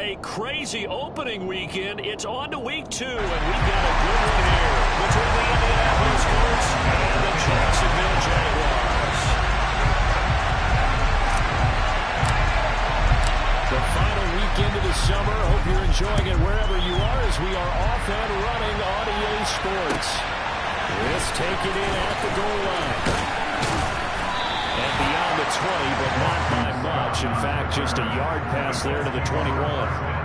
a crazy opening weekend, it's on to week 2, and we've got a good one here between the Indianapolis Colts and the Jacksonville Jaguars. The final weekend of the summer. Hope you're enjoying it wherever you are as we are off and running on EA Sports. Let's take it in at the goal line. And beyond the 20, but not by much. In fact, just a yard pass there to the 21.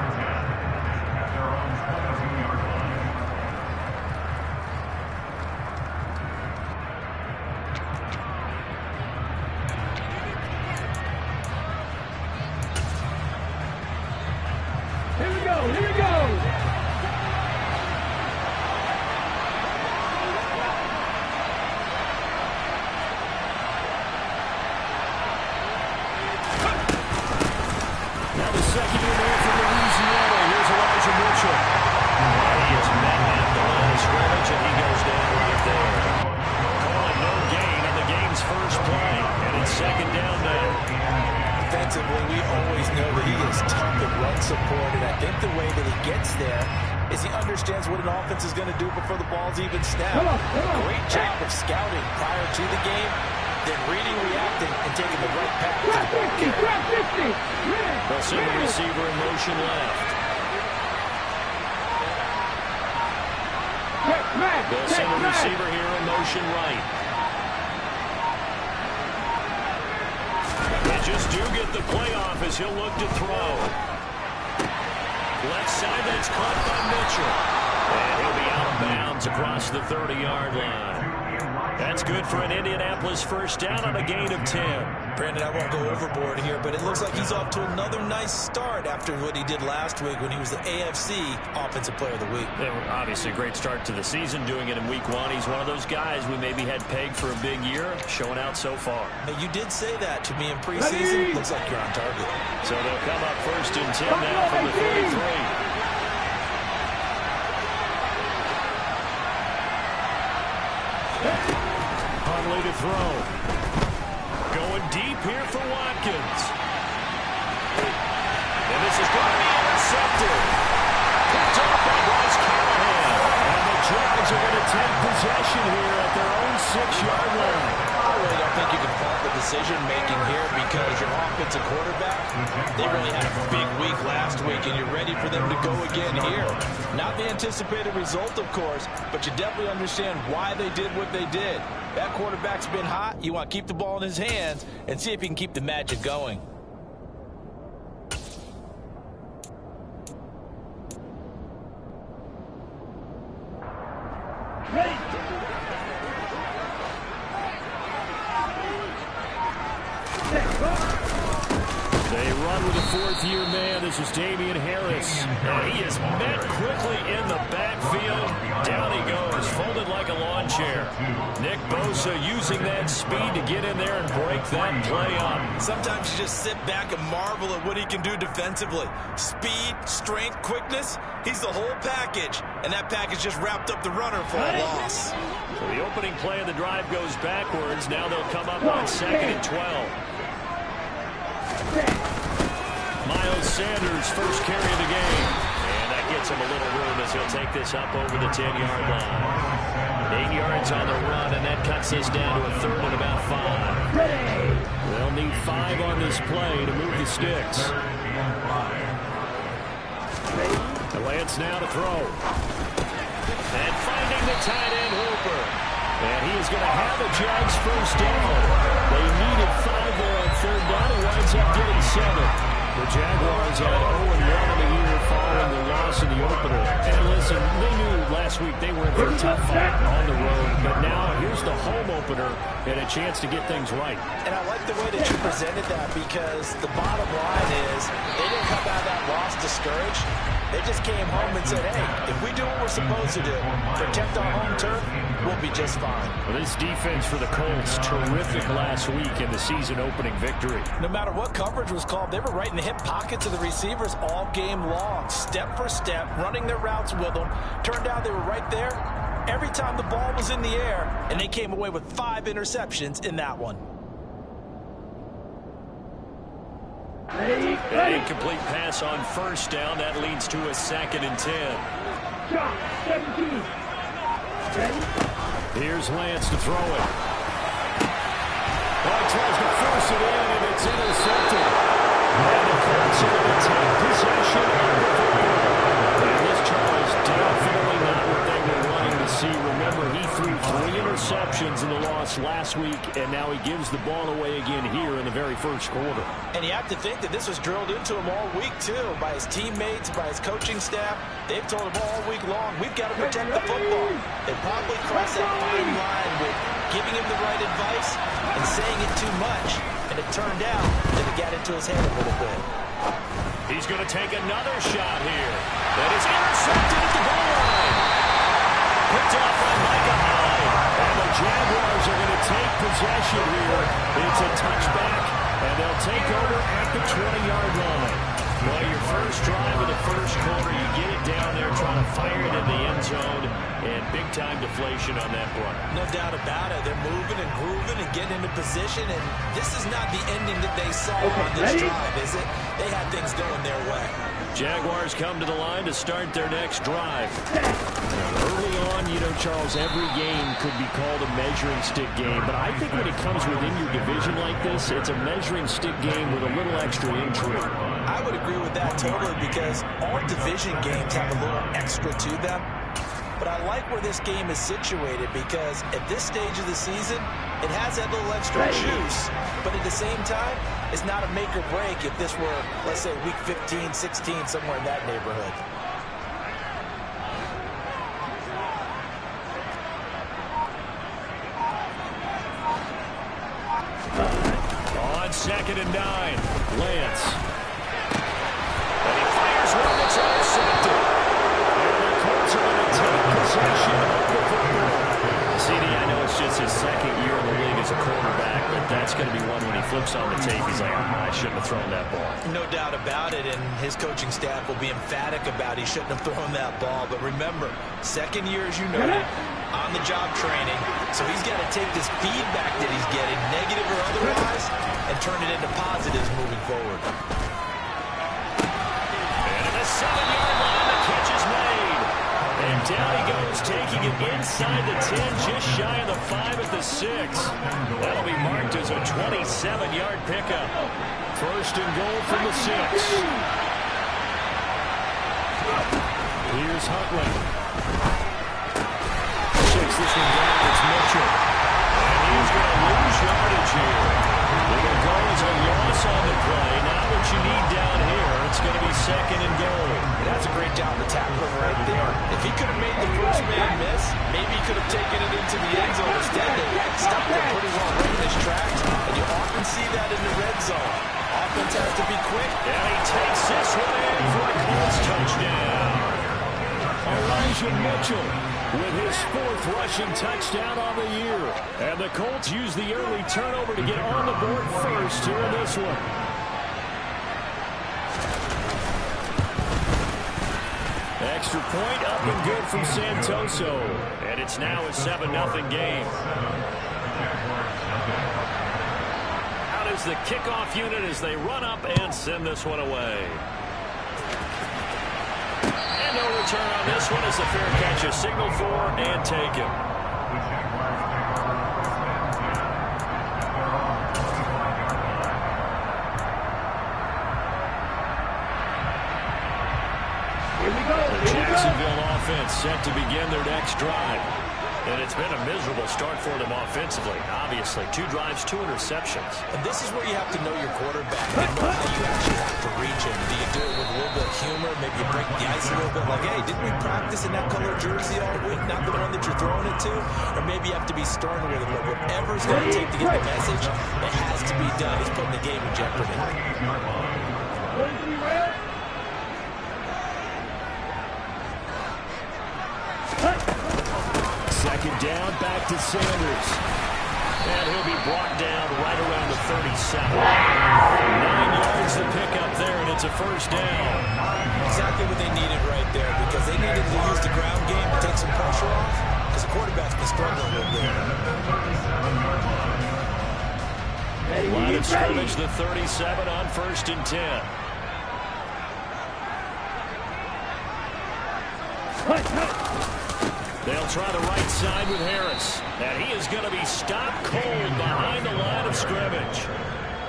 He'll look to throw. Left side, that's caught by Mitchell. And he'll be out of bounds across the 30-yard line. That's good for an Indianapolis first down on a gain of 10. Brandon, I won't go overboard here, but it looks like he's off to another nice start after what he did last week when he was the AFC Offensive Player of the Week. Obviously, a great start to the season, doing it in Week 1. He's one of those guys we maybe had pegged for a big year, showing out so far. Hey, you did say that to me in preseason. Looks like you're on target. So they'll come up first and 10 now from the 33. Huntley to throw. Going deep here for Watkins. And this is going to be intercepted. Picked up by Bryce Callahan. And the Jags are going to take possession here at their own 6-yard line. I really don't think you can fault the decision-making here because your offensive quarterback, they really had a big week last week, and you're ready for them to go again here. Not the anticipated result, of course, but you definitely understand why they did what they did. That quarterback's been hot. You want to keep the ball in his hands and see if he can keep the magic going. They run with a fourth-year man. This is Damian Harris. And he is met quickly in the backfield. Down he goes, folded like a lawn chair. Nick Bosa using that speed to get in there and break that play up. Sometimes you just sit back and marvel at what he can do defensively. Speed, strength, quickness, he's the whole package. And that package just wrapped up the runner for a loss. So the opening play of the drive goes backwards. Now they'll come up on 2nd and 12. Miles Sanders, first carry of the game. And that gets him a little room as he'll take this up over the 10-yard line. 8 yards on the run, and that cuts this down to a 3rd and about 5. They'll need 5 on this play to move the sticks. Lance now to throw. And finding the tight end, Hooper. And he is going to have a Jags first down. They needed 5 there on 3rd down. He winds up getting 7. The Jaguars had 0-1 in the year following the loss in the opener. And listen, they knew last week they were in for a tough fight on the road. But now here's the home opener and a chance to get things right. And I like the way that you presented that because the bottom line is they didn't come out of that loss discouraged. They just came home and said, hey, if we do what we're supposed to do, protect our home turf, we'll be just fine. Well, this defense for the Colts, terrific last week in the season-opening victory. No matter what coverage was called, they were right in the hip pockets of the receivers all game long, step for step, running their routes with them. Turned out they were right there every time the ball was in the air, and they came away with 5 interceptions in that one. An incomplete pass on first down. That leads to a 2nd and 10. Here's Lance to throw it. He tries to force it in, and it's intercepted. And the Colts are going to take possession of the football. And this Charles definitely not what they were wanting to see. Remember, he threw 3 interceptions in the loss last week, and now he gives the ball away again here in the very first quarter. And you have to think that this was drilled into him all week, too, by his teammates, by his coaching staff. They've told him all week long, we've got to protect the football. They probably crossed that fine line with giving him the right advice and saying it too much. And it turned out that it got into his head a little bit. He's going to take another shot here. That is intercepted at the goal line. Picked off by Micah Hyde. And the Jaguars are going to take possession here. It's a touchback, and they'll take over at the 20-yard line. Well, your first drive of the first quarter, you get it down there trying to fire it in the end zone, and big-time deflation on that run. No doubt about it. They're moving and grooving and getting into position, and this is not the ending that they saw on this drive, is it? They had things going their way. Jaguars come to the line to start their next drive. Early on, you know, Charles, every game could be called a measuring stick game, but I think when it comes within your division like this, it's a measuring stick game with a little extra intrigue. I would agree with that totally, because all division games have a little extra to them. But I like where this game is situated, because at this stage of the season, it has that little extra juice, but at the same time, it's not a make or break if this were, let's say, week 15, 16, somewhere in that neighborhood. On 2nd and 9, Lance. And he fires one that's intercepted. And the Colts are going to take possession of the football. CD, I know it's just his 2nd year in the league as a quarterback, but that's going to be one when he flips on the tape, he's like, I shouldn't have thrown that ball. No doubt about it, and his coaching staff will be emphatic about he shouldn't have thrown that ball. But remember, 2nd year, as you noted, on-the-job training, so he's got to take this feedback that he's getting, negative or otherwise, and turn it into positives moving forward. And at the 7-yard line, the catch is made. And down he goes, taking it inside the 10, just shy of the 5 at the 6. That'll be marked as a 27-yard pickup. 1st and goal from the 6. Here's Huntley. Checks this one down, it's Mitchell. And he's going to lose yardage here. It'll go as a loss on the play. Now what you need down here, it's going to be 2nd and goal. That's a great job of tackling right there. If he could have made the first man miss, maybe he could have taken it into the end zone. Instead, they stopped it pretty well right in his tracks, and you often see that in the red zone. Offense has to be quick. And he takes this one in for a Colts touchdown. Elijah Mitchell with his 4th rushing touchdown on the year. And the Colts use the early turnover to get on the board first here in this one. Extra point up and good from Santoso. And it's now a 7-0 game. Out is the kickoff unit as they run up and send this one away. And no return on this one as the fair catch is signaled for and taken. The Jacksonville offense set to begin their next drive. And it's been a miserable start for them offensively. Obviously, 2 drives, 2 interceptions. And this is where you have to know your quarterback and know how you actually have to reach him. Do you do it with a little bit of humor? Maybe you break the ice a little bit like, hey, didn't we practice in that color jersey all week? Not the one that you're throwing it to? Or maybe you have to be stern with him. But whatever it's going to take to get the message, it has to be done. He's putting the game in jeopardy. Second down, back to Sanders. And he'll be brought down right around the 37. 9 yards to pick up there, and it's a first down. Exactly what they needed right there, because they needed to use the ground game to take some pressure off, because the quarterback's been struggling a little bit. Line of scrimmage, the 37 on 1st and 10. They'll try the right side with Harris. And he is going to be stopped cold behind the line of scrimmage.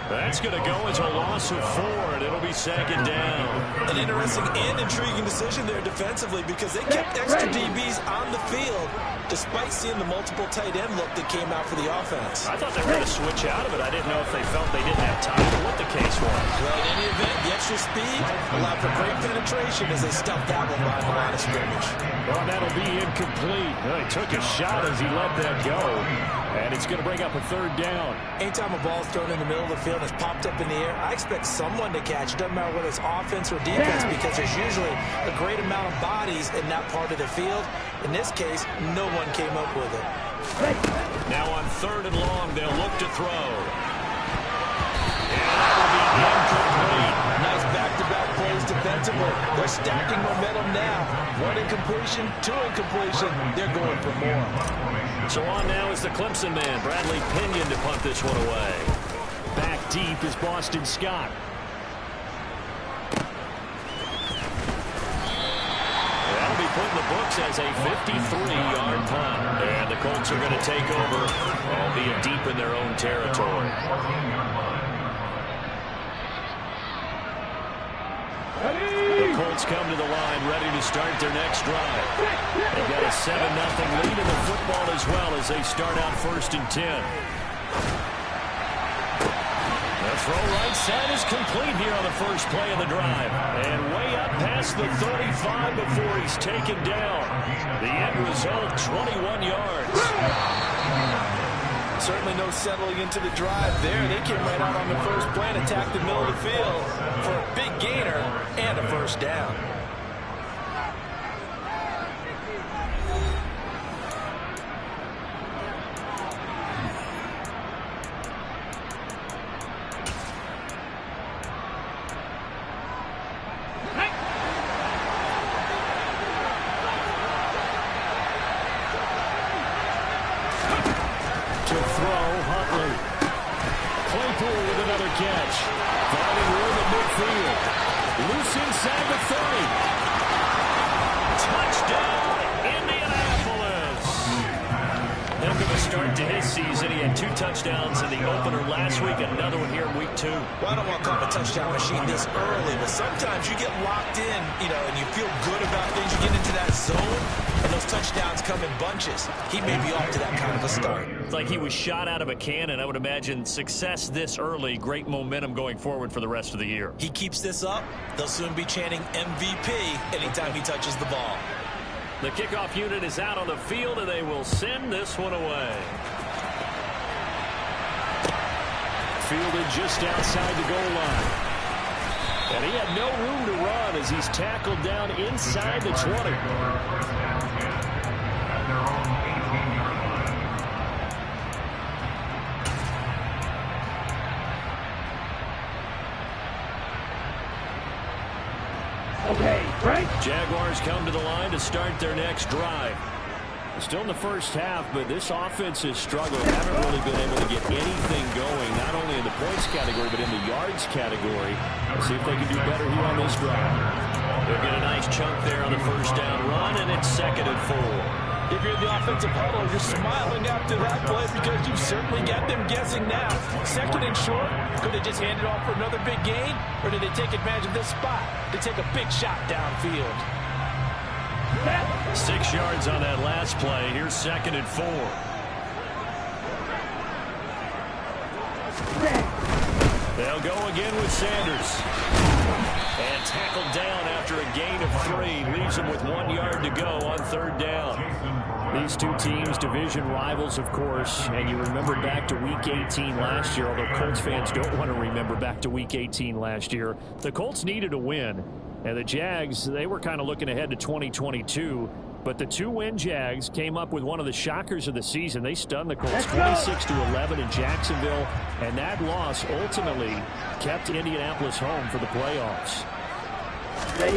That's going to go as a loss of 4, and it'll be 2nd down. An interesting and intriguing decision there defensively because they kept extra DBs on the field despite seeing the multiple tight end look that came out for the offense. I thought they were going to switch out of it. I didn't know if they felt they didn't have time or what the case was. Well, in any event, the extra speed allowed for great penetration as they stuffed that one behind the line of scrimmage. Well, that'll be incomplete. Well, he took a shot as he let that go, and it's going to bring up a 3rd down. Anytime a ball is thrown in the middle of the field and is popped up in the air, I expect someone to catch. Doesn't matter whether it's offense or defense because there's usually a great amount of bodies in that part of the field. In this case, no one came up with it. Now on 3rd and long, they'll look to throw. And that will be incomplete. Nice back-to-back plays defensively. They're stacking momentum now. 1 incompletion, 2 incompletion. They're going for more. So on now is the Clemson man, Bradley Pinion, to punt this one away. Back deep is Boston Scott. That'll be put in the books as a 53-yard punt. And the Colts are going to take over, albeit deep in their own territory. The Colts come to the line, ready to start their next drive. They've got a 7-0 lead in the football as well as they start out 1st and 10. The throw right side is complete here on the first play of the drive. And way up past the 35 before he's taken down. The end result, 21 yards. Certainly no settling into the drive there. They came right out on the first play and attacked the middle of the field for a big gainer and a 1st down. Touchdowns in the opener last week, another one here in week 2. Well, I don't want to call him a touchdown machine this early, but sometimes you get locked in, and you feel good about things. You get into that zone, and those touchdowns come in bunches. He may be off to that kind of a start. It's like he was shot out of a cannon. I would imagine success this early, great momentum going forward for the rest of the year. He keeps this up, they'll soon be chanting MVP anytime he touches the ball. The kickoff unit is out on the field, and they will send this one away. Fielded just outside the goal line. And he had no room to run as he's tackled down inside the 20. Okay, Frank. Jaguars come to the line to start their next drive. Still in the first half, but this offense has struggled. Haven't really been able to get anything going, not only in the points category, but in the yards category. Let's see if they can do better here on this drive. They'll get a nice chunk there on the 1st down run, and it's 2nd and 4. If you're the offensive huddle, you're smiling after that play because you've certainly got them guessing now. 2nd and short, could they just hand it off for another big gain, or did they take advantage of this spot to take a big shot downfield? 6 yards on that last play. Here's 2nd and 4. They'll go again with Sanders. And tackled down after a gain of 3. Leaves him with 1 yard to go on 3rd down. These two teams, division rivals, of course. And you remember back to Week 18 last year, although Colts fans don't want to remember back to Week 18 last year. The Colts needed a win. And the Jags, they were kind of looking ahead to 2022. But the 2-win Jags came up with one of the shockers of the season. They stunned the Colts 26-11 in Jacksonville. And that loss ultimately kept Indianapolis home for the playoffs. And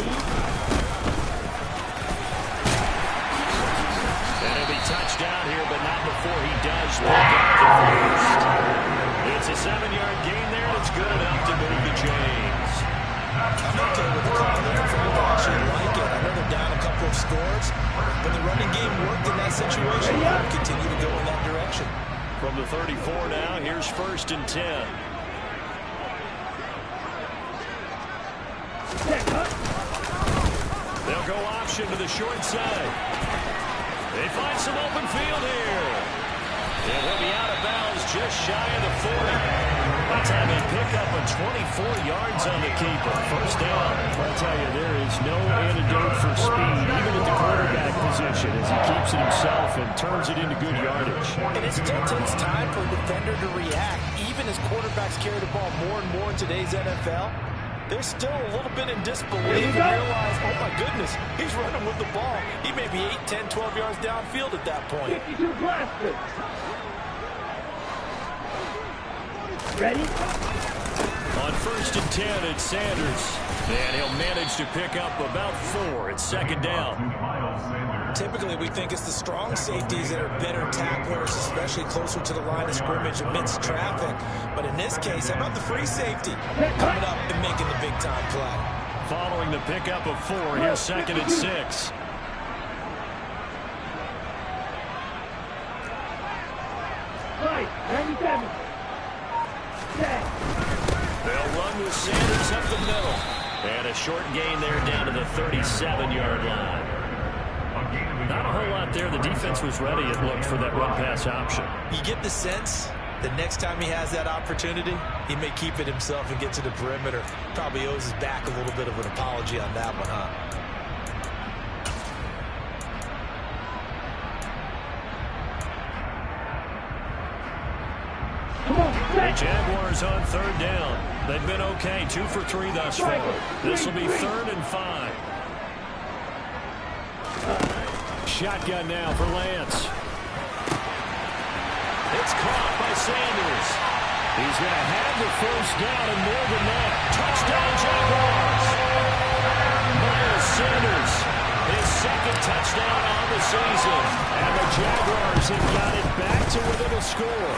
he'll be touched down here, but not before he does pick up the first. It's a 7-yard gain there, and it's good enough to move the chains. I'm okay with the call there. I actually like it. I know they're down a couple of scores, but the running game worked in that situation. We'll continue to go in that direction. From the 34 now, here's 1st and 10. They'll go option to the short side. They find some open field here. It will be out of bounds just shy of the 40. By the time they pick up a 24 yards on the keeper. 1st down. I'll tell you, there is no antidote for speed, even at the quarterback position, as he keeps it himself and turns it into good yardage. And it still takes time for a defender to react, even as quarterbacks carry the ball more and more in today's NFL. They're still a little bit in disbelief and realize, oh my goodness, he's running with the ball. He may be 8, 10, 12 yards downfield at that point. 52 blasters. Ready? On 1st and 10, it's Sanders. And he'll manage to pick up about 4. It's 2nd down. Typically, we think it's the strong safeties that are better tacklers, especially closer to the line of scrimmage amidst traffic. But in this case, how about the free safety coming up and making the big-time play? Following the pickup of 4, here's 2nd and 6. Right, 97. They'll run with Sanders up the middle. And a short gain there down to the 37-yard line. Not a whole lot there. The defense was ready, it looked, for that run-pass option. You get the sense that next time he has that opportunity, he may keep it himself and get to the perimeter. Probably owes his back a little bit of an apology on that one, huh? The Jaguars on 3rd down. They've been okay, 2 for 3 thus far. This will be 3rd and 5. Shotgun now for Lance. It's caught by Sanders. He's going to have the 1st down and more than that. Touchdown, Jaguars. Miles Sanders, his 2nd touchdown on the season. And the Jaguars have got it back to within a score.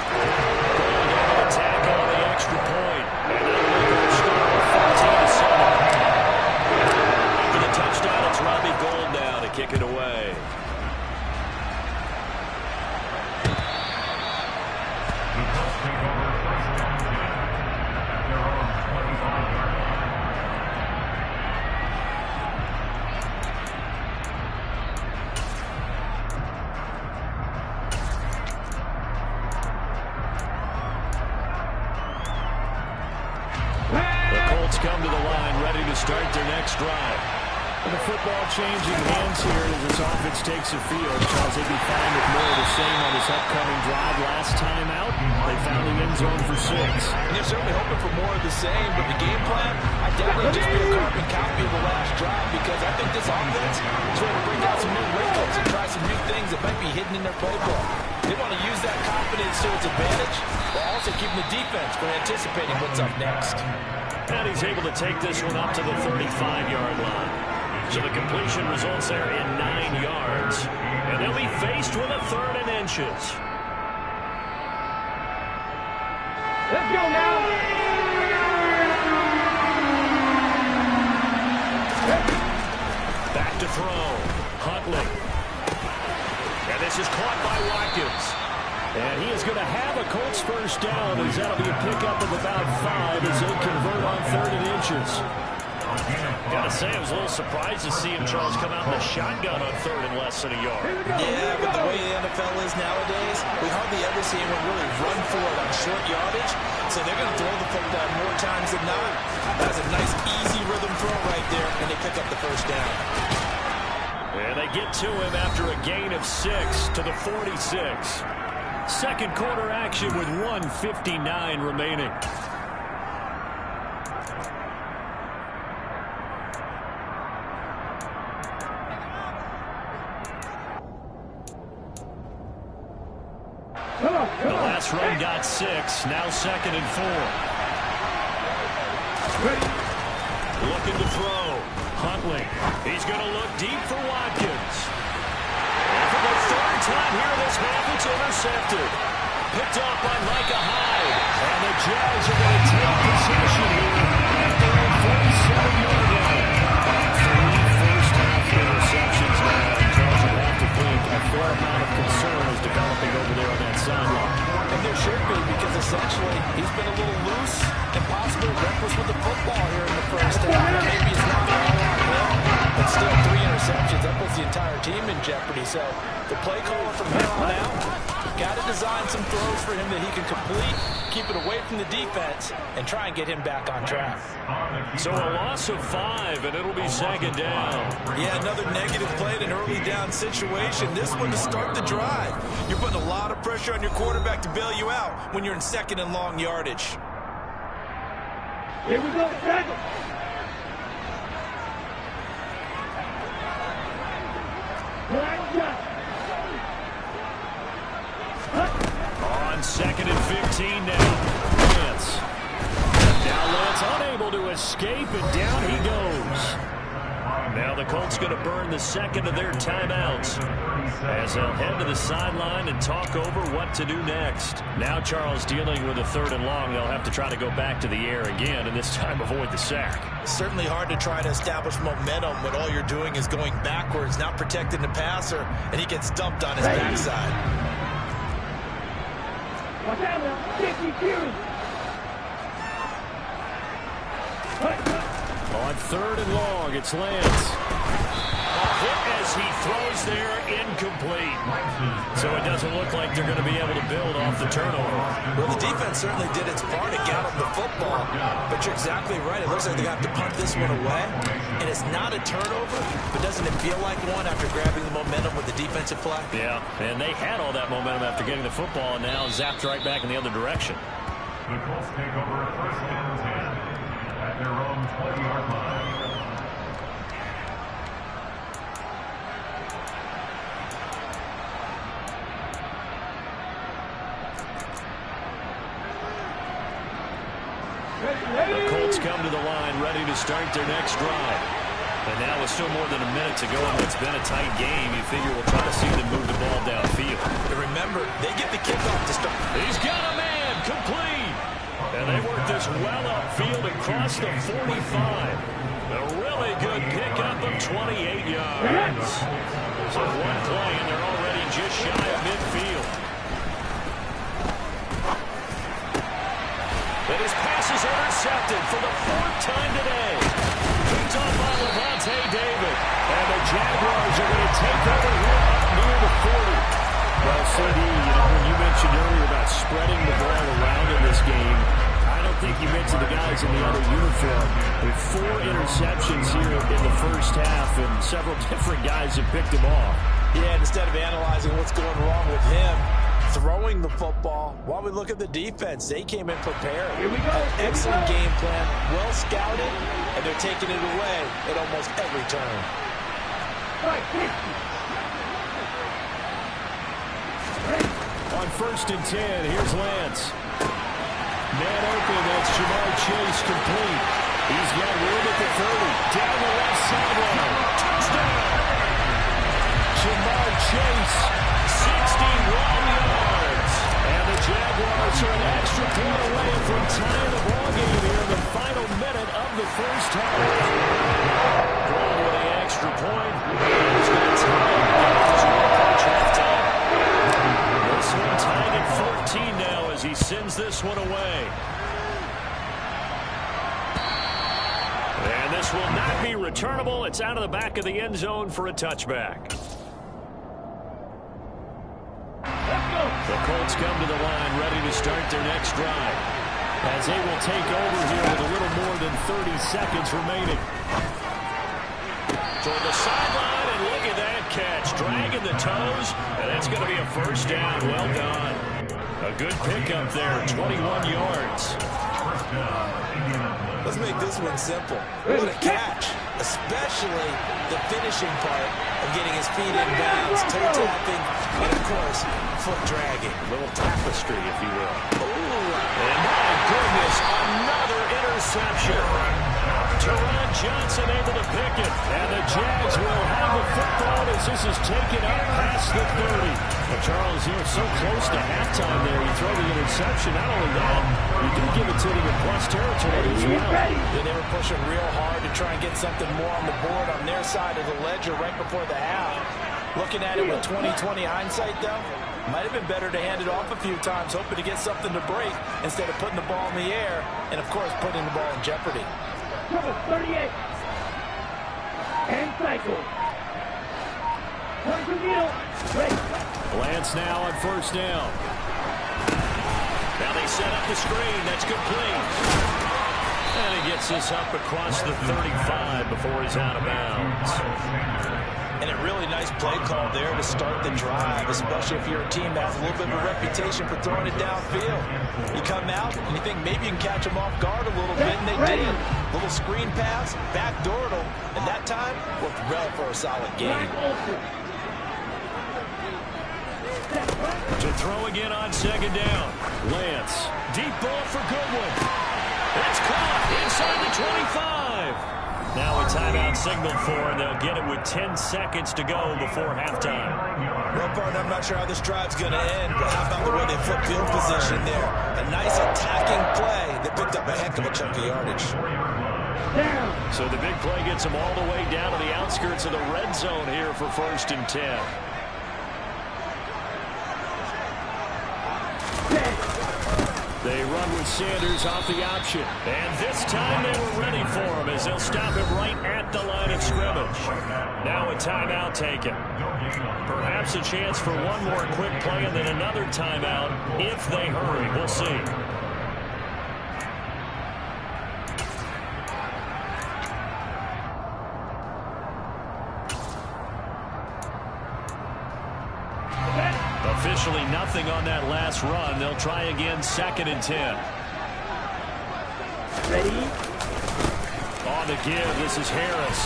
Going to attack on the extra point. And they'll make it score 14-7. After the touchdown, it's Robbie Gould now to kick it away. Come to the line, ready to start their next drive. And the football changing hands here as this offense takes the field. Charles, they'd be fine with more of the same on this upcoming drive. Last time out, they found the end zone for 6. And they're certainly hoping for more of the same, but the game plan, I doubt it'll just be a carbon copy of the last drive, because I think this offense is ready to bring out some new wrinkles and try some new things that might be hidden in their playbook. They want to use that confidence to its advantage, while also keeping the defense from anticipating what's up next. And he's able to take this one up to the 35-yard line. So the completion results there in 9 yards. And they'll be faced with a 3rd and inches. Let's go now. Back to throw. Huntley. And this is caught by Watkins. And he is going to have a Colts 1st down, as that'll be a pickup of about 5 as they convert on 3rd and inches. Gotta say, I was a little surprised to see him, Charles, come out in the shotgun on 3rd and less than a yard. Yeah, but the way the NFL is nowadays, we hardly ever see anyone really run for it on short yardage. So they're going to throw the football more times than not. That's a nice, easy rhythm throw right there, and they pick up the 1st down. And they get to him after a gain of 6 to the 46. 2nd quarter action with 1:59 remaining. The last run got 6. Now 2nd and 4. Looking to throw. Huntley. He's going to look deep for Watkins. And for the 3rd time here this half, it's intercepted. Picked off by Micah Hyde. And the Jags are going to take possession here at their own 47-yard line. 3 first-half interceptions now. And Charles, you have to think a fair amount of concern is developing over there on that sideline. And there should be, because essentially he's been a little loose and possibly reckless with the football here in the first half. Maybe it's not all on him, but still 3 interceptions. That puts the entire team in jeopardy. So the play caller from here on out got to design some throws for him that he can complete, keep it away from the defense, and try and get him back on track. So a loss of 5, and it'll be 2nd down. Yeah, another negative play in an early down situation. This one to start the drive. You're putting a lot of pressure on your quarterback to bail you out when you're in 2nd and long yardage. Here we go, tackle. Blind shot. On 2nd and 15 now. Lance. Now Lance unable to escape, and down he goes. Now the Colts going to burn the 2nd of their timeouts as they'll head to the sideline and talk over what to do next. Now Charles dealing with a 3rd and long. They'll have to try to go back to the air again, and this time avoid the sack. Certainly hard to try to establish momentum when all you're doing is going backwards, not protecting the passer, and he gets dumped on his backside. Watch out now. 50 On 3rd and long, it's Lance. A hit as he throws there, incomplete. So it doesn't look like they're going to be able to build off the turnover. Well, the defense certainly did its part to gallop the football, but you're exactly right. It looks like they're going to have to punt this one away, and it's not a turnover, but doesn't it feel like one after grabbing the momentum with the defensive play? Yeah, and they had all that momentum after getting the football, and now zapped right back in the other direction. The Colts take over 1st and 10 at their own 20-yard line. The Colts come to the line ready to start their next drive. And now with still more than a minute to go in what's been a tight game, you figure we'll try to see them move the ball downfield. And remember, they get the kickoff to start. He's got a man, complete. And they work this well upfield across the 45. A really good pickup of 28 yards. So one play, and they're already just shy of midfield. And his pass is intercepted for the 4th time today. Picked off by Levante David. And the Jaguars are going to take over here up near the 40. Well, CD, when you mentioned earlier about spreading the ball around in this game, I don't think you mentioned the guys in the other uniform. With 4 interceptions here in the first half, and several different guys have picked him off. Yeah, instead of analyzing what's going wrong with him, throwing the football, while we look at the defense, they came in prepared. Here we go. Excellent game plan, well scouted, and they're taking it away at almost every turn. On 1st and 10, here's Lance. Man open, that's Jamar Chase complete. He's got room at the 30. Down the left sideline. Touchdown! Jamar Chase, 61 yards. And the Jaguars are an extra point away from tying the ball game here in the final minute of the first half. Going with an extra point. He's going to tie it as we approach halftime. This one tied at 14 now as he sends this one away. And this will not be returnable. It's out of the back of the end zone for a touchback. The Colts come to the line ready to start their next drive as they will take over here with a little more than 30 seconds remaining. Toward the sideline, and look at that catch. Dragging the toes, and that's going to be a 1st down. Well done. A good pickup there, 21 yards. Let's make this one simple. What a catch, especially the finishing part of getting his feet in bounds, toe tapping, and of course, foot dragging. A little tapestry, if you will. Ooh, and my goodness, another interception. Teron Johnson able to pick it, and the Jags will have the football as this is taken up past the 30. Well, Charles, you're so close to halftime there. You throw the interception. Not only that, you do give it to them in plus territory as well. Yeah, they were pushing real hard to try and get something more on the board on their side of the ledger right before the half. Looking at it with 20/20 hindsight, though, might have been better to hand it off a few times, hoping to get something to break instead of putting the ball in the air and, of course, putting the ball in jeopardy. Trouble 38. And cycle. Turn to needle. Ready. Lance now on first down. Now they set up the screen. That's complete. And he gets this up across the 35 before he's out of bounds. And a really nice play call there to start the drive, especially if you're a team that has a little bit of a reputation for throwing it downfield. You come out and you think maybe you can catch them off guard a little bit, and they did. Little screen pass, backdoored them, and that time worked well for a solid gain. To throw again on second down. Lance. Deep ball for Goodwin. It's caught inside the 25. Now a timeout signal for, and they'll get it with 10 seconds to go before halftime. Well, partner, I'm not sure how this drive's going to end, but how about the way they flip field position there? A nice attacking play that picked up a heck of a chunk of yardage. So the big play gets them all the way down to the outskirts of the red zone here for 1st and 10. They run with Sanders off the option. And this time they were ready for him as they'll stop him right at the line of scrimmage. Now a timeout taken. Perhaps a chance for one more quick play and then another timeout if they hurry. We'll see. Officially nothing on that last run. They'll try again 2nd and 10. Ready? On the give, this is Harris.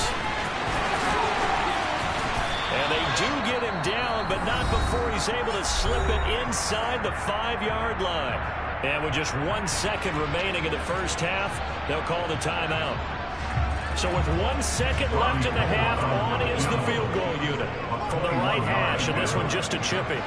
And they do get him down, but not before he's able to slip it inside the 5-yard line. And with just 1 second remaining in the first half, they'll call the timeout. So with 1 second left in the half, on is the field goal unit from the right hash, and this one just a chippy.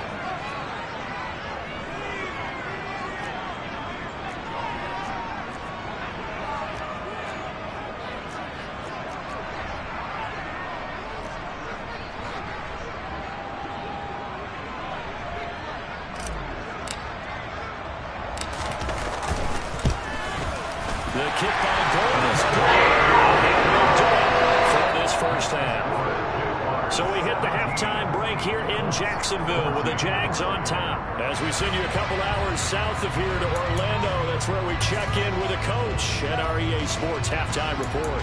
The kick by Gordon is good. And will do it for this first half. So we hit the halftime break here in Jacksonville with the Jags on top. As we send you a couple hours south of here to Orlando, that's where we check in with a coach at our EA Sports Halftime Report.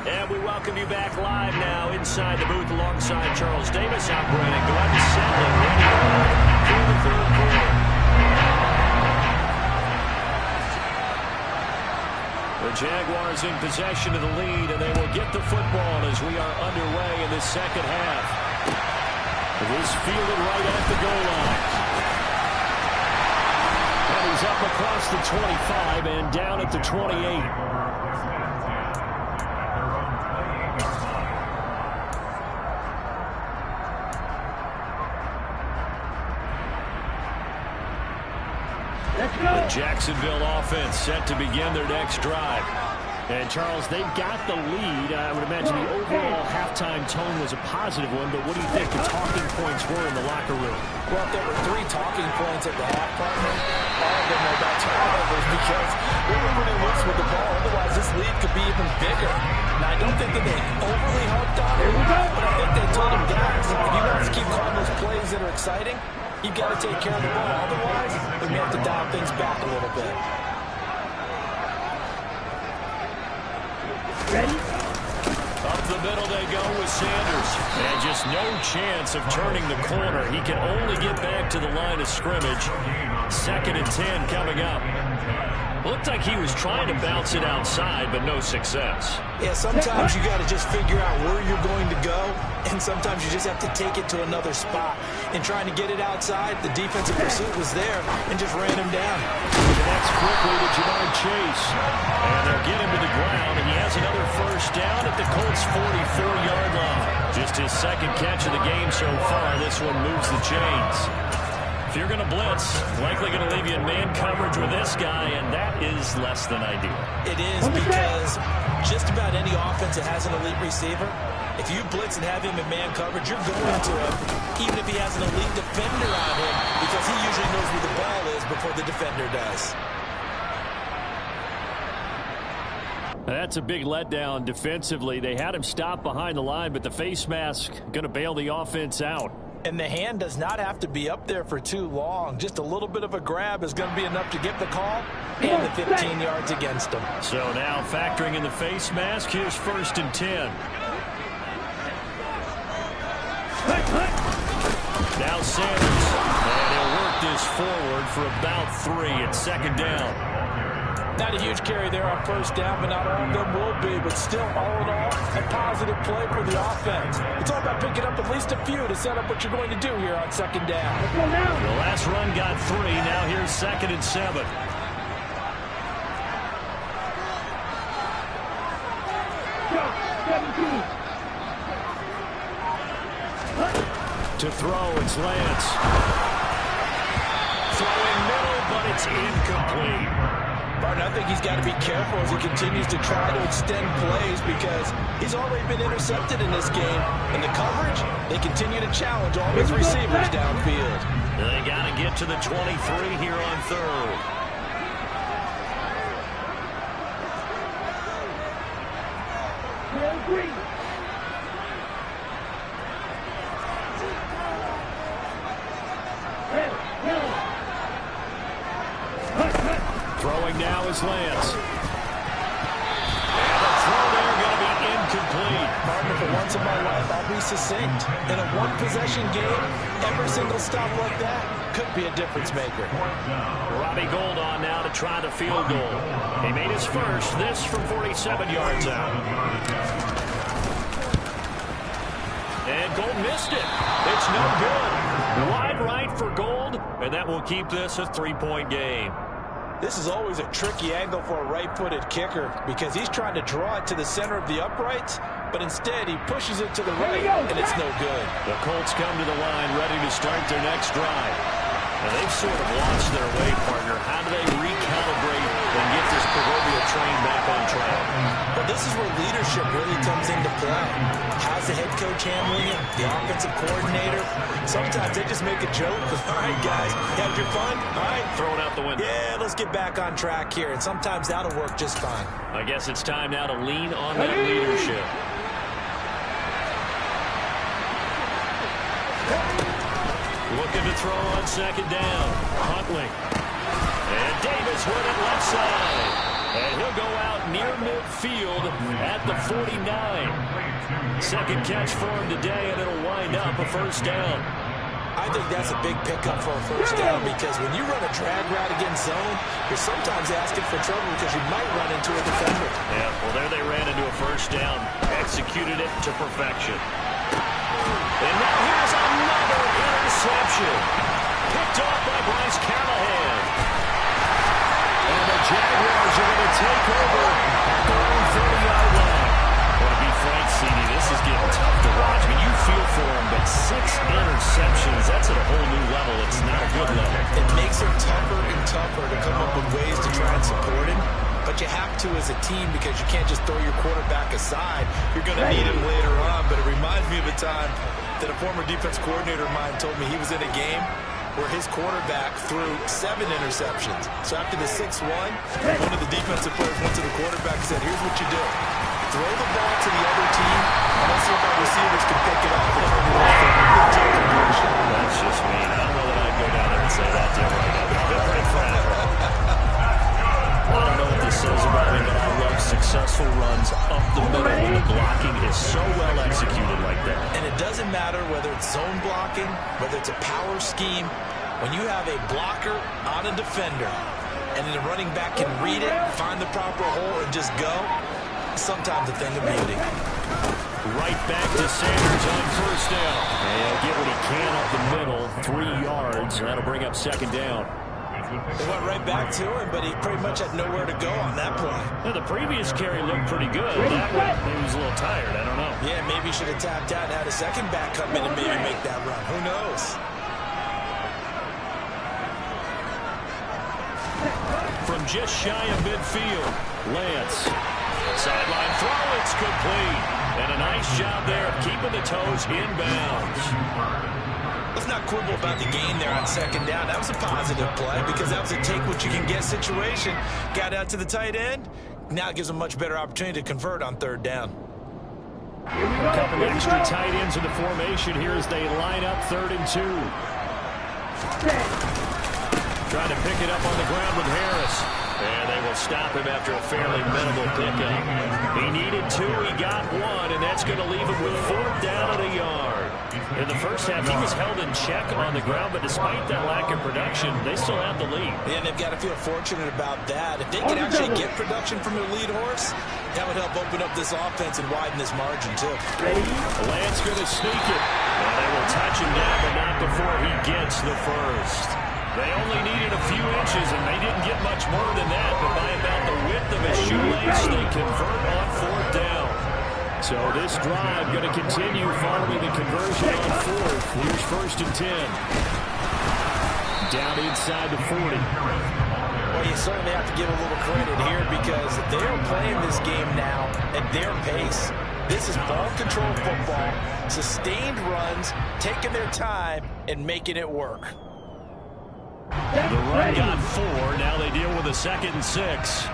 And we welcome you back live now inside the booth alongside Charles Davis. I'm Brandon Glenn, settling in for the third quarter. The Jaguars in possession of the lead, and they will get the football as we are underway in the second half. It is fielded right at the goal line. And he's up across the 25 and down at the 28. The Jacksonville offense set to begin their next drive. And, Charles, they've got the lead. I would imagine the overall halftime tone was a positive one, but what do you think the talking points were in the locker room? Well, if there were 3 talking points at the half, partner, all of them were about turnovers because we were pretty loose with the ball. Otherwise, this lead could be even bigger. Now, I don't think that they overly harped on it, but I think they told them, guys, if you want to keep calling those plays that are exciting, you've got to take care of the ball. Otherwise, we may have to dial things back a little bit. Ready? Up the middle they go with Sanders. And just no chance of turning the corner. He can only get back to the line of scrimmage. 2nd and 10 coming up. Looked like he was trying to bounce it outside, but no success. Yeah, sometimes you got to just figure out where you're going to go, and sometimes you just have to take it to another spot. In trying to get it outside, the defensive pursuit was there and just ran him down. And that's quickly to Jamar Chase. And they'll get him to the ground, and he has another first down at the Colts' 44-yard line. Just his second catch of the game so far. This one moves the chains. If you're going to blitz, likely going to leave you in man coverage with this guy, and that is less than ideal. It is, because just about any offense that has an elite receiver, if you blitz and have him in man coverage, you're going to him, even if he has an elite defender on him, because he usually knows where the ball is before the defender does. That's a big letdown defensively. They had him stop behind the line, but the face mask going to bail the offense out. And the hand does not have to be up there for too long. Just a little bit of a grab is going to be enough to get the call and the 15 yards against him. So now factoring in the face mask, here's 1st and 10. Now Sanders, and he'll work this forward for about 3 at 2nd down. Not a huge carry there on 1st down, but not all of them will be. But still, all in all, a positive play for the offense. It's all about picking up at least a few to set up what you're going to do here on 2nd down. The last run got 3. Now here's 2nd and 7. To throw, it's Lance. Throwing middle, but it's incomplete. Martin, I think he's got to be careful as he continues to try to extend plays, because he's already been intercepted in this game. And the coverage, they continue to challenge all his receivers downfield. They got to get to the 23 here on 3rd. Throwing now is Lance. And the throw there going to be incomplete. Martin, for once in my life, I'll be succinct. In a one-possession game, every single stop like that could be a difference maker. Robbie Gould on now to try the field goal. He made his first, this from 47 yards out. And Gould missed it. It's no good. Wide right for Gould, and that will keep this a 3-point game. This is always a tricky angle for a right-footed kicker, because he's trying to draw it to the center of the uprights, but instead he pushes it to the right, and it's no good. The Colts come to the line ready to start their next drive. And they've sort of lost their way, partner. How do they recalibrate and get this proverbial train back on track? Well, this is where leadership really comes into play. How's the head coach handling it? The offensive coordinator? Sometimes they just make a joke. All right, guys, you had your fun? All right. Throw it out the window. Yeah, let's get back on track here. And sometimes that'll work just fine. I guess it's time now to lean on that leadership. Looking to throw on 2nd down. Huntley. And Davis with it left side. And he'll go out near midfield at the 49. Second catch for him today, and it'll wind up a 1st down. I think that's a big pickup for a 1st down, because when you run a drag route against zone, you're sometimes asking for trouble because you might run into a defender. Yeah, well, there they ran into a 1st down. Executed it to perfection. And now here's another interception. Picked off by Bryce Callahan. And the Jaguars are going to take over at their own 30-yard line. Well, to be frank, CD, this is getting tough to watch. I mean, you feel for him, but 6 interceptions, that's at a whole new level. It's not a good level. It makes it tougher and tougher to come up with ways to try and support him. But you have to as a team, because you can't just throw your quarterback aside. You're going to need him later on. But it reminds me of a time that a former defense coordinator of mine told me he was in a game where his quarterback threw 7 interceptions. So after the 6-1, one of the defensive players went to the quarterback and said, here's what you do. Throw the ball to the other team, and let's see if our receivers can pick it up. That's just mean. I don't know that I'd go down there and say that to him right now. I don't know what this says about me, but I love successful runs up the middle when the blocking is so well executed like that. And it doesn't matter whether it's zone blocking, whether it's a power scheme. When you have a blocker on a defender, and then the running back can read it, find the proper hole, and just go, sometimes a thing of beauty. Right back to Sanders on first down. And get what he can up the middle, 3 yards. That'll bring up second down. They went right back to him, but he pretty much had nowhere to go on that play. Now, the previous carry looked pretty good. That one, he was a little tired. I don't know. Yeah, maybe he should have tapped out and had a second back come in and maybe make that run. Who knows? From just shy of midfield, Lance. Sideline throw, it's complete. And a nice job there of keeping the toes in bounds. Let's not quibble about the gain there on second down. That was a positive play because that was a take-what-you-can-get situation. Got out to the tight end. Now it gives them a much better opportunity to convert on third down. A couple extra tight ends in the formation here as they line up 3rd and 2. Trying to pick it up on the ground with Harris. And they will stop him after a fairly minimal pickup. He needed 2, he got 1, and that's going to leave him with 4th down and a yard. In the first half, he was held in check on the ground, but despite that lack of production, they still have the lead. Yeah, and they've got to feel fortunate about that. If they can actually get production from their lead horse, that would help open up this offense and widen this margin, too. Lance going to sneak it. And they will touch him down, but not before he gets the first. They only needed a few inches, and they didn't get much more than that, but by about the width of a shoelace, they convert on 4th down. So this drive going to continue following the conversion on 4th. Here's 1st and 10. Down inside the 40. Well, you certainly have to give a little credit here because they are playing this game now at their pace. This is ball control football, sustained runs, taking their time, and making it work. The run got 4. Now they deal with a 2nd and 6.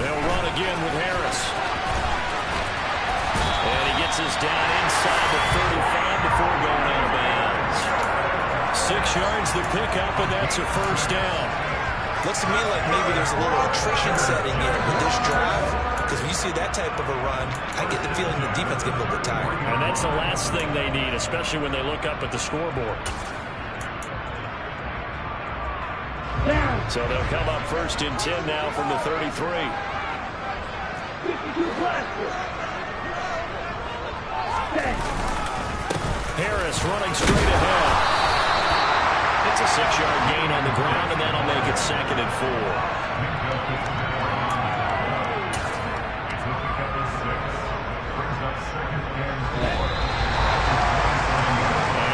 They'll run again with Harris. And he gets us down inside the 35 before going out of bounds. 6 yards the pickup, and that's a 1st down. Looks to me like maybe there's a little attrition setting in with this drive. Because when you see that type of a run, I get the feeling the defense gets a little bit tired. And that's the last thing they need, especially when they look up at the scoreboard. So they'll come up 1st and 10 now from the 33. Harris running straight ahead. It's a 6-yard gain on the ground, and that'll make it 2nd and 4.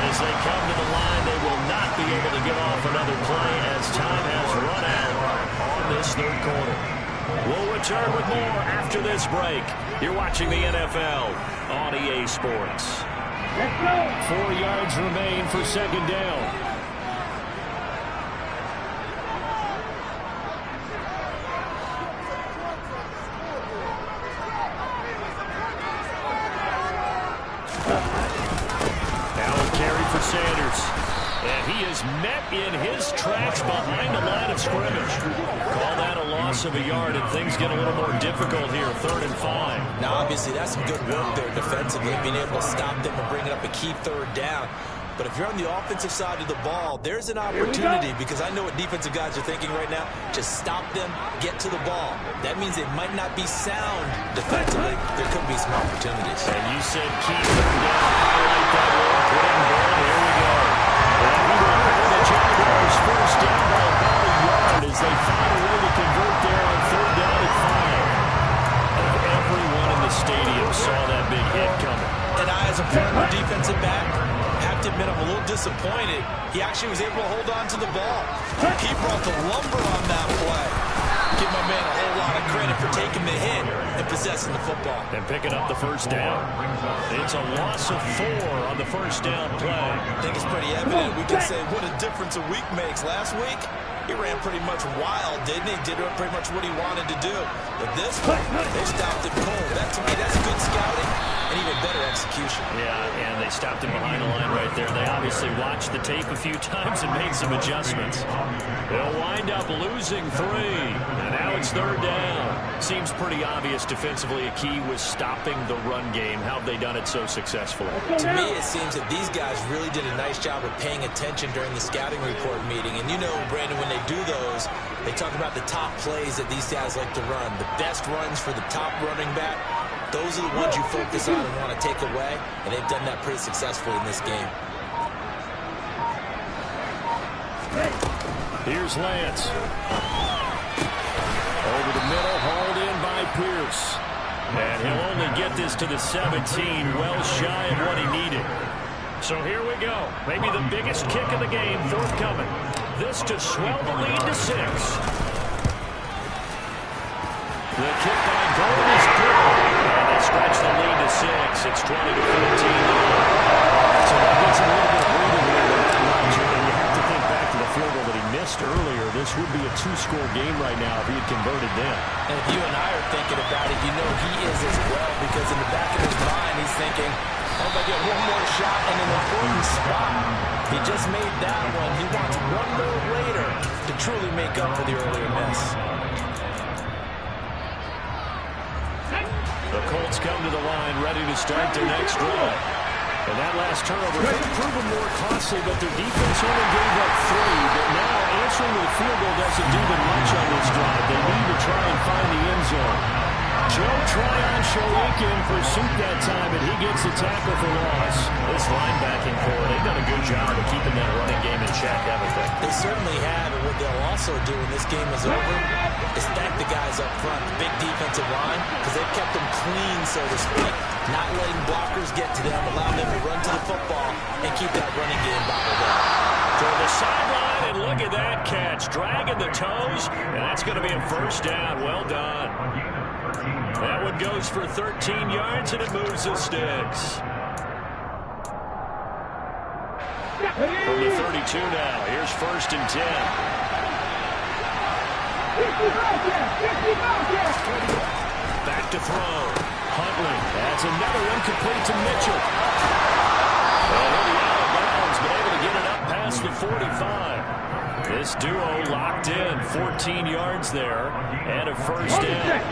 As they come to the line, they will not be able to get off another play as time has run out on this 3rd quarter. We'll return with more after this break. You're watching the NFL on EA Sports. 4 yards remain for 2nd down. Sanders. And he is met in his tracks behind the line of scrimmage. Call that a loss of a yard, and things get a little more difficult here, 3rd and 5. Now, obviously, that's some good work there defensively, being able to stop them and bring it up a key 3rd down. But if you're on the offensive side of the ball, there's an opportunity because I know what defensive guys are thinking right now. Just stop them, get to the ball. That means they might not be sound defensively. There could be some opportunities. And you said key 3rd down. Highlight that one. Here we go. And he will hold the Jaguars 1st down by about a yard as they find a way to convert there on 3rd down and 5. And everyone in the stadium saw that big hit coming. And I, as a former defensive back, have to admit I'm a little disappointed. He actually was able to hold on to the ball. He brought the lumber on that play. Give my man a whole lot of credit for taking the hit and possessing the football. And picking up the 1st down. It's a loss of 4 on the 1st down play. I think it's pretty evident. We can say what a difference a week makes. Last week, he ran pretty much wild, didn't he? Did pretty much what he wanted to do. But this one, they stopped him cold. That, to me, that's good scouting and even better execution. execution. Yeah, and they stopped him behind the line right there. They obviously watched the tape a few times and made some adjustments. They'll wind up losing 3. And now it's 3rd down. Seems pretty obvious defensively a key was stopping the run game. How have they done it so successfully? To me, it seems that these guys really did a nice job of paying attention during the scouting report meeting. And you know, Brandon, when they do those, they talk about the top plays that these guys like to run. The best runs for the top running back. Those are the ones you focus on and want to take away. And they've done that pretty successfully in this game. Here's Lance. Over the middle, hauled in by Pierce. And he'll only get this to the 17, well shy of what he needed. So here we go. Maybe the biggest kick of the game forthcoming. This to swell the lead to 6. The kick by Golden is good. And they stretch the lead to 6. It's 20-14 now. So that gets a little bit of breathing room, but not much. And you have to think back to the field goal that he missed earlier. This would be a 2-score game right now if he had converted then. And if you and I are thinking about it, you know he is as well, because in the back of his mind, he's thinking, I hope I get one more shot in an important spot. He just made that one. He wants one more later to truly make up for the earlier miss. The Colts come to the line, ready to start their next drive. And that last turnover could have proven more costly, but their defense only gave up 3. But now answering to the field goal doesn't do them much on this drive. They need to try and find the end zone. Joe Tryon-Shoyinka in pursuit that time, and he gets the tackle for loss. This linebacking core, they've done a good job of keeping that running game in check, haven't they? They certainly have, and what they'll also do when this game is over is thank the guys up front, the big defensive line, because they've kept them clean, so to speak, not letting blockers get to them, allowing them to run to the football and keep that running game bottled up. To the sideline, and look at that catch. Dragging the toes, and that's going to be a 1st down. Well done. That one goes for 13 yards, and it moves the sticks. From the 32 now, here's 1st and 10. Back to throw. Huntley. That's another one complete to Mitchell. And he'll be out of bounds, but able to get it up past the 45. This duo locked in. 14 yards there, and a 1st down.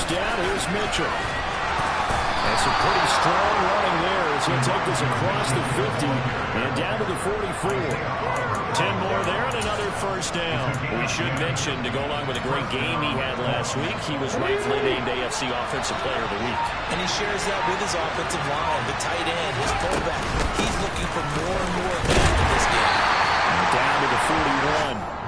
Down, here's Mitchell. And some pretty strong running there as he'll take this across the 50 and down to the 44. 10 more there and another 1st down. We should mention, to go along with a great game he had last week, he was rightfully named AFC Offensive Player of the Week. And he shares that with his offensive line, the tight end, his fullback. He's looking for more and more of that in this game. Down to the 41.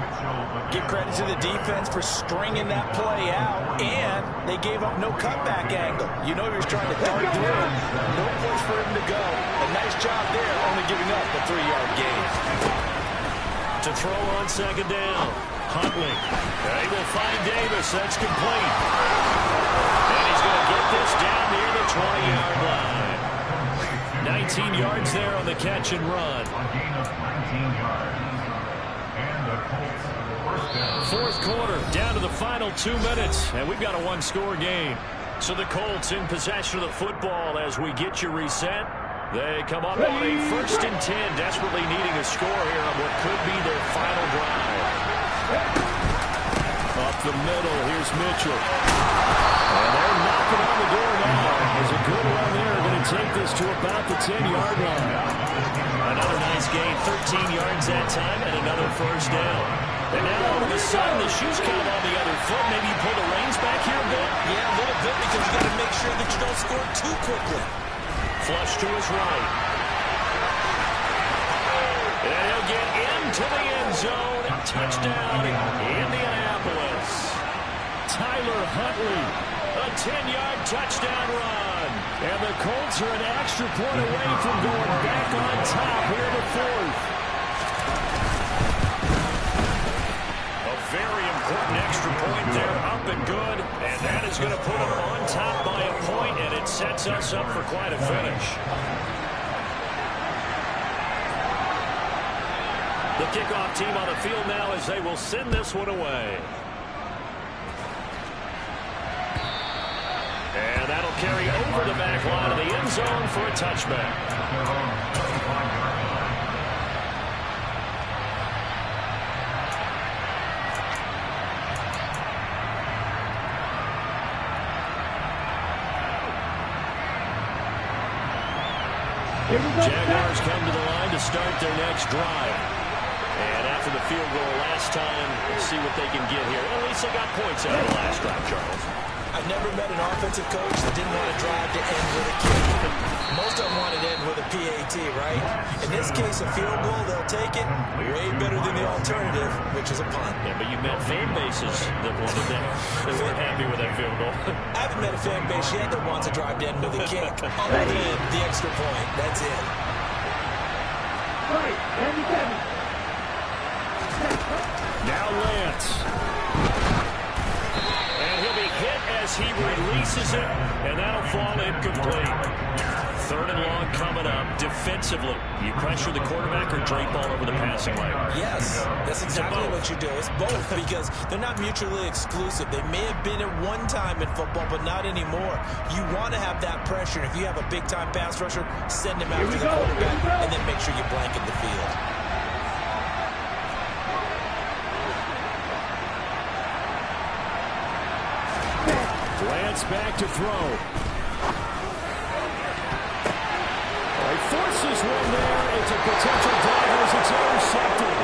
Give credit to the defense for stringing that play out, and they gave up no cutback angle. You know he was trying to dart through. No place for him to go. A nice job there, only giving up a 3-yard gain. To throw on 2nd down. Huntley. They will find Davis. That's complete. And he's going to get this down near the 20-yard line. 19 yards there on the catch and run. A gain of 19 yards. And the Colts. 4th quarter, down to the final 2 minutes, and we've got a 1-score game. So the Colts in possession of the football as we get you reset. They come up on a 1st and 10, desperately needing a score here on what could be their final drive. Up the middle, here's Mitchell. And they're knocking on the door now. There's a good run there, going to take this to about the 10-yard line. Another nice gain, 13 yards that time, and another 1st down. And now all of a sudden, the shoe's kind of on the other foot. Maybe you pull the reins back here a bit? Yeah, a little bit, because you got to make sure that you don't score too quickly. Flush to his right. And he'll get into the end zone. Touchdown, Indianapolis. Tyler Huntley, a 10-yard touchdown run. And the Colts are an extra point away from going back on top here in the 4th. Very important extra point there, up and good, and that is going to put them on top by a point, and it sets us up for quite a finish. The kickoff team on the field now as they will send this one away. And that'll carry over the back line of the end zone for a touchback. Jaguars come to the line to start their next drive. And after the field goal last time, let's see what they can get here. At least they got points out of the last drive, Charles. I've never met an offensive coach that didn't want to drive to end with a kick. Most of them want to end with a PAT, right? In this case, a field goal, they'll take it. Way better than the alternative, which is a punt. Yeah, but you met fan bases that wanted that. They weren't happy with that field goal. I haven't met a fan base yet that wants to drive to end with a kick. Other than the extra point. That's it. Right, 97. Now Lance. And he'll be hit as he releases it, and that'll fall incomplete. 3rd and long coming up defensively. You pressure the quarterback or drape all over the passing lane? Yes, that's exactly what you do. It's both because they're not mutually exclusive. They may have been at one time in football, but not anymore. You want to have that pressure. If you have a big-time pass rusher, send him after the quarterback, and then make sure you blanket the field. Lance back to throw. He forces one there. It's a potential dive as it's intercepted.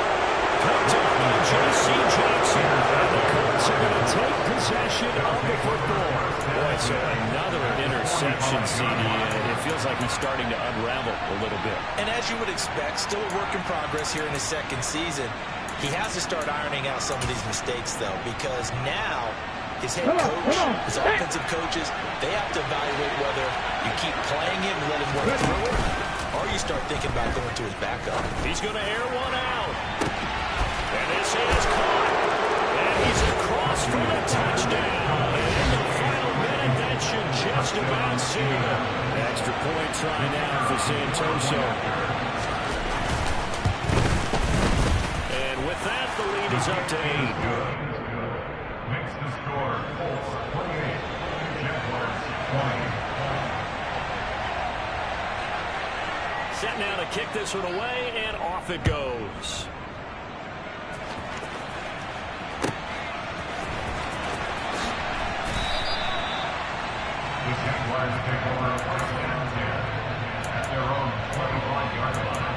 Picked up by J.C. Jackson. And the Colts are going to take possession of the football. Boy, so another interception, CD. It feels like he's starting to unravel a little bit. And as you would expect, still a work in progress here in his second season. He has to start ironing out some of these mistakes, though, because now his head coach, his offensive coaches, they have to evaluate whether you keep playing him and let him work through it, or you start thinking about going to his backup. He's going to air one out. And this is caught. And he's across for the touchdown. And in the final minute, that should just about see it. Extra point try now for Santoso. And with that, the lead is up to 8. Makes the score Colts 28, Jaguars 20. Set now to kick this one away, and off it goes. The Jaguars take over a 1st and 10 at their own 21-yard line.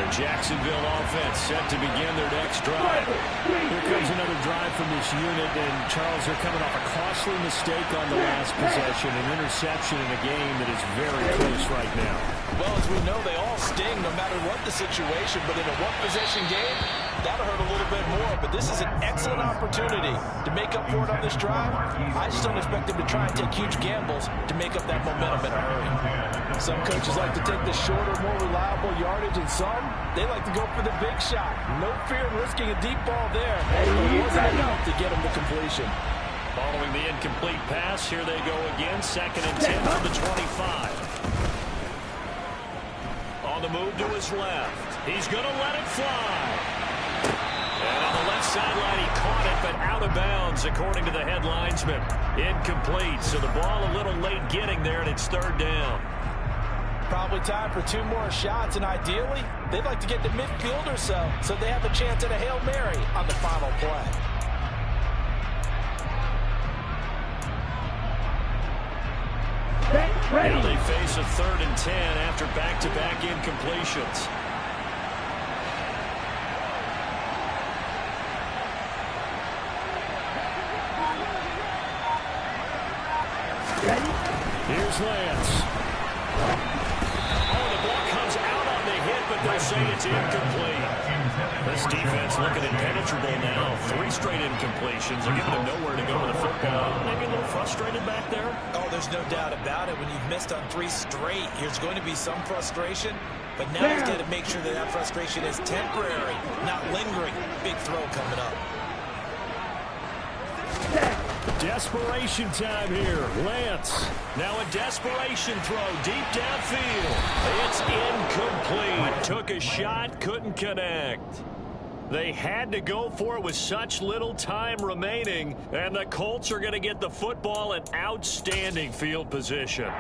Jacksonville offense set to begin their next drive. Here comes another drive from this unit, and Charles, they're coming off a costly mistake on the last possession, an interception in a game that is very close right now. Well, as we know, they all sting no matter what the situation, but in a one-possession game, that'll hurt a little bit more. But this is an excellent opportunity to make up for it on this drive. I just don't expect them to try and take huge gambles to make up that momentum in a hurry. Some coaches like to take the shorter, more reliable yardage, and some, they like to go for the big shot. No fear of risking a deep ball there. It wasn't enough to get them to completion. Following the incomplete pass, here they go again. 2nd and 10 from the 25. On the move to his left. He's going to let it fly. And on the left sideline, he caught it, but out of bounds, according to the head linesman. Incomplete, so the ball a little late getting there, and it's 3rd down. Probably time for 2 more shots, and ideally, they'd like to get to midfield or so they have a chance at a Hail Mary on the final play. Now they face a 3rd and 10 after back-to-back incompletions. Here's Lance. Oh, the ball comes out on the hit, but they'll say it's incomplete. This defense looking impenetrable now. 3 straight incompletions. They're giving them nowhere to go with the football. Maybe a little frustrated back there. Oh, there's no doubt about it. When you've missed on 3 straight, there's going to be some frustration. But now he's got to make sure that that frustration is temporary, not lingering. Big throw coming up. Desperation time here. Lance. Now a desperation throw deep downfield. It's incomplete. Took a shot, couldn't connect. They had to go for it with such little time remaining, and the Colts are going to get the football in outstanding field position.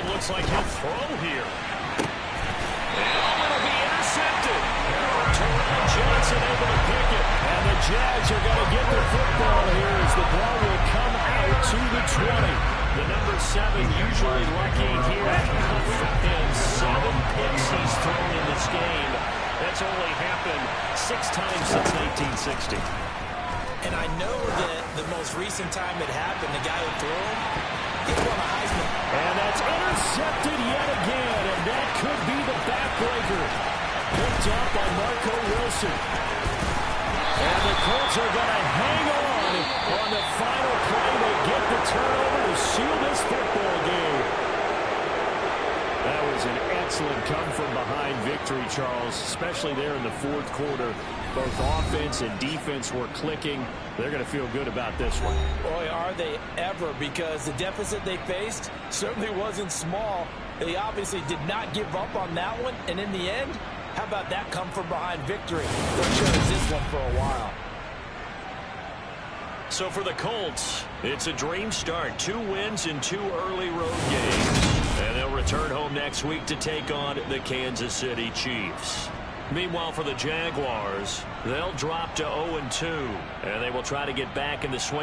Looks like he'll throw here. And it'll be intercepted. Terrell Johnson able to pick it. And the Jags are going to get the football here as the ball will come out to the 20. The number 7 usually lucky here. And 7 picks he's thrown in this game. That's only happened 6 times since 1960. And I know that the most recent time it happened, the guy who threw him, he won a Heisman. And that's intercepted yet again, and that could be the backbreaker. Picked up by Marco Wilson. And the Colts are going to hang on the final play. They get the turnover to seal this football game. That was an excellent come-from-behind victory, Charles, especially there in the fourth quarter. Both offense and defense were clicking. They're going to feel good about this one. Boy, are they ever, because the deficit they faced certainly wasn't small. They obviously did not give up on that one, and in the end, how about that come-from-behind victory? They'll cherish this one for a while. So for the Colts, it's a dream start. 2 wins in 2 early road games. And they'll return home next week to take on the Kansas City Chiefs. Meanwhile, for the Jaguars, they'll drop to 0-2, and they will try to get back in the swing.